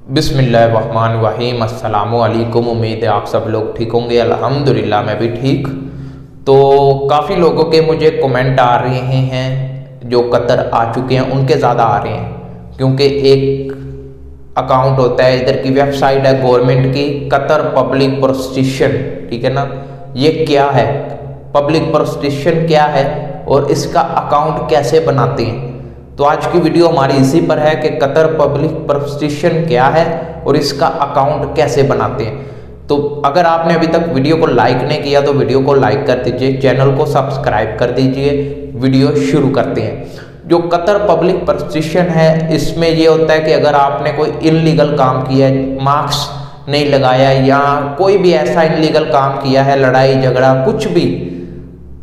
बिस्मिल्लाहिर्रहमानिर्रहीम। अस्सलामु अलैकुम। उम्मीद है आप सब लोग ठीक होंगे। अल्हम्दुलिल्लाह मैं भी ठीक। तो काफ़ी लोगों के मुझे कमेंट आ रहे हैं जो कतर आ चुके हैं उनके ज़्यादा आ रहे हैं, क्योंकि एक अकाउंट होता है, इधर की वेबसाइट है गवर्नमेंट की, कतर पब्लिक प्रोस्टिट्यूशन, ठीक है ना। ये क्या है, पब्लिक प्रोस्टिट्यूशन क्या है और इसका अकाउंट कैसे बनाते हैं, तो आज की वीडियो हमारी इसी पर है कि कतर पब्लिक प्रोस्टिट्यूशन क्या है और इसका अकाउंट कैसे बनाते हैं। तो अगर आपने अभी तक वीडियो को लाइक नहीं किया तो वीडियो को लाइक कर दीजिए, चैनल को सब्सक्राइब कर दीजिए। वीडियो शुरू करते हैं। जो कतर पब्लिक प्रोस्टिट्यूशन है, इसमें ये होता है कि अगर आपने कोई इनलीगल काम किया है, मार्क्स नहीं लगाया या कोई भी ऐसा इनलीगल काम किया है, लड़ाई झगड़ा कुछ भी,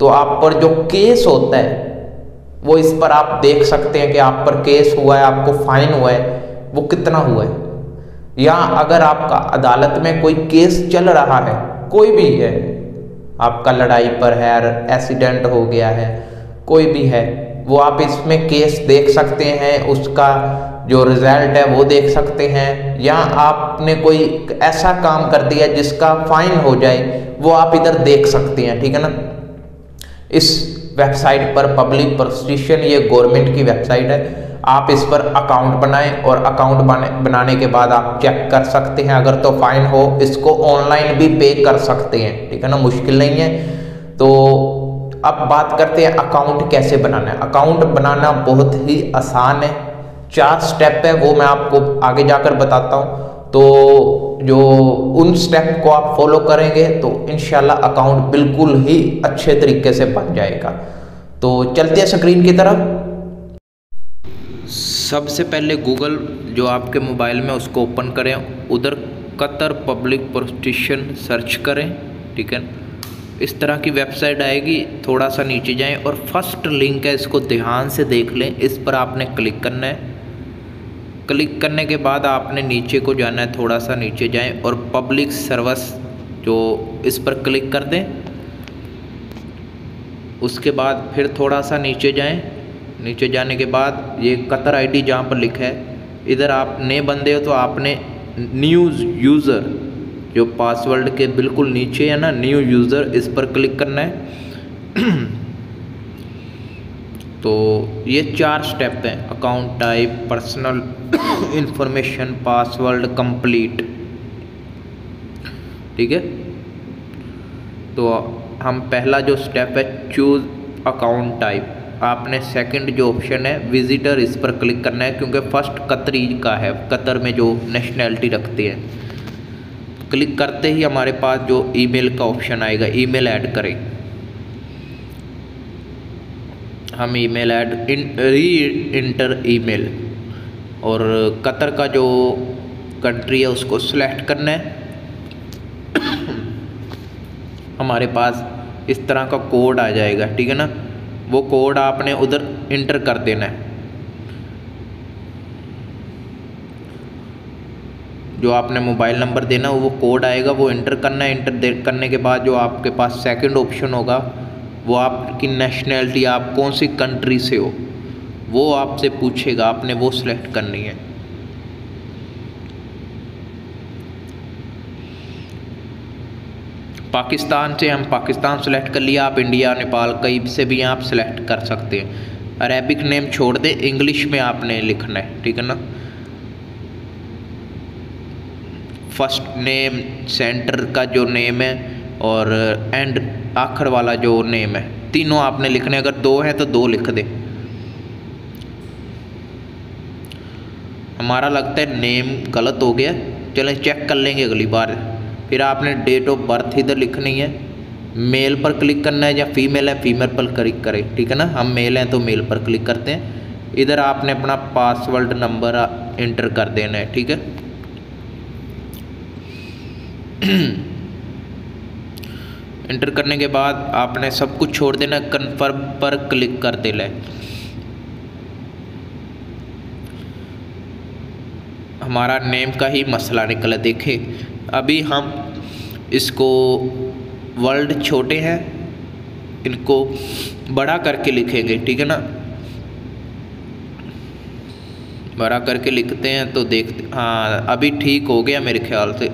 तो आप पर जो केस होता है वो इस पर आप देख सकते हैं कि आप पर केस हुआ है, आपको फाइन हुआ है, वो कितना हुआ है। या अगर आपका अदालत में कोई केस चल रहा है, कोई भी है, आपका लड़ाई पर है, एक्सीडेंट हो गया है, कोई भी है, वो आप इसमें केस देख सकते हैं, उसका जो रिजल्ट है वो देख सकते हैं। या आपने कोई ऐसा काम कर दिया जिसका फाइन हो जाए, वो आप इधर देख सकते हैं, ठीक है ना। इस वेबसाइट पर पब्लिक प्रोस्टिट्यूशन, ये गवर्नमेंट की वेबसाइट है। आप इस पर अकाउंट बनाएं और अकाउंट बनाने के बाद आप चेक कर सकते हैं। अगर तो फाइन हो, इसको ऑनलाइन भी पे कर सकते हैं, ठीक है ना, मुश्किल नहीं है। तो अब बात करते हैं अकाउंट कैसे बनाना है। अकाउंट बनाना बहुत ही आसान है, 4 स्टेप है, वो मैं आपको आगे जाकर बताता हूँ। तो जो उन स्टेप को आप फॉलो करेंगे तो इंशाल्लाह अकाउंट बिल्कुल ही अच्छे तरीके से बन जाएगा। तो चलते हैं स्क्रीन की तरफ। सबसे पहले गूगल जो आपके मोबाइल में उसको ओपन करें, उधर कतर पब्लिक प्रोस्टिट्यूशन सर्च करें, ठीक है। इस तरह की वेबसाइट आएगी, थोड़ा सा नीचे जाएं और फर्स्ट लिंक है, इसको ध्यान से देख लें। इस पर आपने क्लिक करना है। क्लिक करने के बाद आपने नीचे को जाना है, थोड़ा सा नीचे जाएं और पब्लिक सर्विस जो इस पर क्लिक कर दें। उसके बाद फिर थोड़ा सा नीचे जाएं। नीचे जाने के बाद ये कतर आईडी जहाँ पर लिखा है, इधर आप नए बंदे हो तो आपने न्यू यूज़र, जो पासवर्ड के बिल्कुल नीचे है ना, न्यू यूज़र, इस पर क्लिक करना है। तो ये 4 स्टेप हैं, account type, personal information, password, complete, ठीक है। तो हम पहला जो स्टेप है, चूज अकाउंट टाइप, आपने सेकंड जो ऑप्शन है विजिटर, इस पर क्लिक करना है, क्योंकि फर्स्ट कतरी का है, कतर में जो नेशनैलिटी रखते हैं। क्लिक करते ही हमारे पास जो ईमेल का ऑप्शन आएगा, ईमेल ऐड करें। हम ईमेल ऐड री इंटर ईमेल, और कतर का जो कंट्री है उसको सिलेक्ट करना है। हमारे पास इस तरह का कोड आ जाएगा, ठीक है ना। वो कोड आपने उधर इंटर कर देना है। जो आपने मोबाइल नंबर देना वो कोड आएगा, वो इंटर करना है। इंटर करने के बाद जो आपके पास सेकंड ऑप्शन होगा, वो आपकी नेशनैलिटी, आप कौन सी कंट्री से हो, वो आपसे पूछेगा, आपने वो सिलेक्ट करनी है। पाकिस्तान से हम पाकिस्तान सेलेक्ट कर लिया, आप इंडिया, नेपाल, कहीं से भी आप सेलेक्ट कर सकते हैं। अरेबिक नेम छोड़ दे, इंग्लिश में आपने लिखना है, ठीक है ना। फर्स्ट नेम, सेंटर का जो नेम है और एंड आखिर वाला जो नेम है, तीनों आपने लिखने। अगर 2 हैं तो 2 लिख दे। हमारा लगता है नेम गलत हो गया, चलें चेक कर लेंगे अगली बार। फिर आपने डेट ऑफ बर्थ इधर लिखनी है, मेल पर क्लिक करना है, या फीमेल है फीमेल पर क्लिक करें, ठीक है ना। हम मेल हैं तो मेल पर क्लिक करते हैं। इधर आपने अपना पासवर्ड नंबर इंटर कर देना है, ठीक है। इंटर करने के बाद आपने सब कुछ छोड़ देना, कन्फर्म पर क्लिक कर देना है। हमारा नेम का ही मसला निकला। देखें अभी हम इसको, वर्ड छोटे हैं, इनको बड़ा करके लिखेंगे, ठीक है ना। बड़ा करके लिखते हैं तो देखते, हाँ अभी ठीक हो गया मेरे ख्याल से।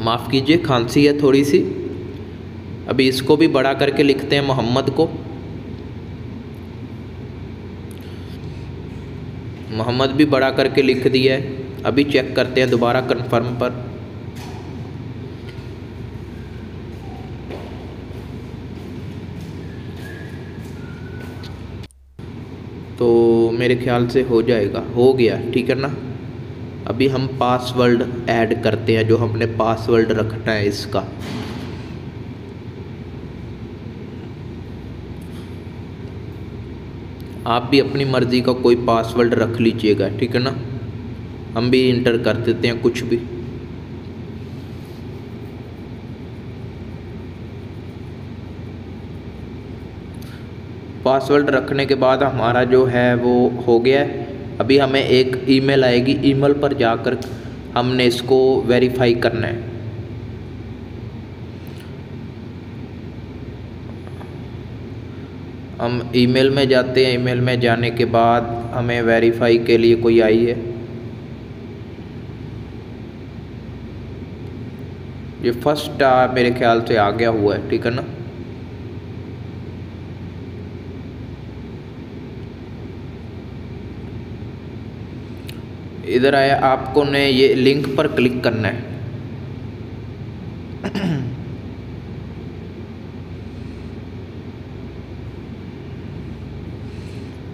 माफ़ कीजिए, खांसी है थोड़ी सी। अभी इसको भी बड़ा करके लिखते हैं, मोहम्मद को। मोहम्मद भी बड़ा करके लिख दिया है। अभी चेक करते हैं दोबारा कन्फर्म पर। तो मेरे ख्याल से हो जाएगा, हो गया, ठीक है ना। अभी हम पासवर्ड ऐड करते हैं, जो हमने पासवर्ड रखना है इसका। आप भी अपनी मर्ज़ी का कोई पासवर्ड रख लीजिएगा, ठीक है ना। हम भी इंटर कर देते हैं कुछ भी। पासवर्ड रखने के बाद हमारा जो है वो हो गया है। अभी हमें एक ईमेल आएगी, ईमेल पर जाकर हमने इसको वेरीफाई करना है। हम ईमेल में जाते हैं। ईमेल में जाने के बाद हमें वेरीफाई के लिए कोई आई है। ये फर्स्ट मेरे ख्याल से आ गया हुआ है, ठीक है ना। इधर आया, आपको ने ये लिंक पर क्लिक करना है।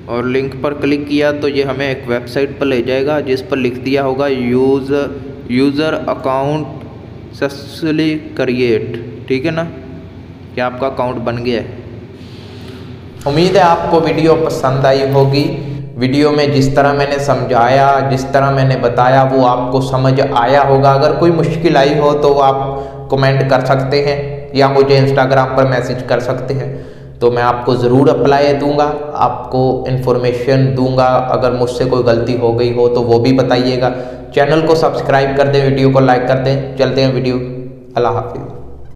और लिंक पर क्लिक किया तो ये हमें एक वेबसाइट पर ले जाएगा, जिस पर लिख दिया होगा यूज़र अकाउंट सक्सेसफुली क्रिएट, ठीक है ना। क्या आपका अकाउंट बन गया है। उम्मीद है आपको वीडियो पसंद आई होगी। वीडियो में जिस तरह मैंने समझाया, जिस तरह मैंने बताया, वो आपको समझ आया होगा। अगर कोई मुश्किल आई हो तो आप कमेंट कर सकते हैं या मुझे इंस्टाग्राम पर मैसेज कर सकते हैं, तो मैं आपको ज़रूर अप्लाई दूंगा, आपको इन्फॉर्मेशन दूंगा। अगर मुझसे कोई गलती हो गई हो तो वो भी बताइएगा। चैनल को सब्सक्राइब कर दें, वीडियो को लाइक कर दें। चलते हैं वीडियो, अल्लाह हाफिज़।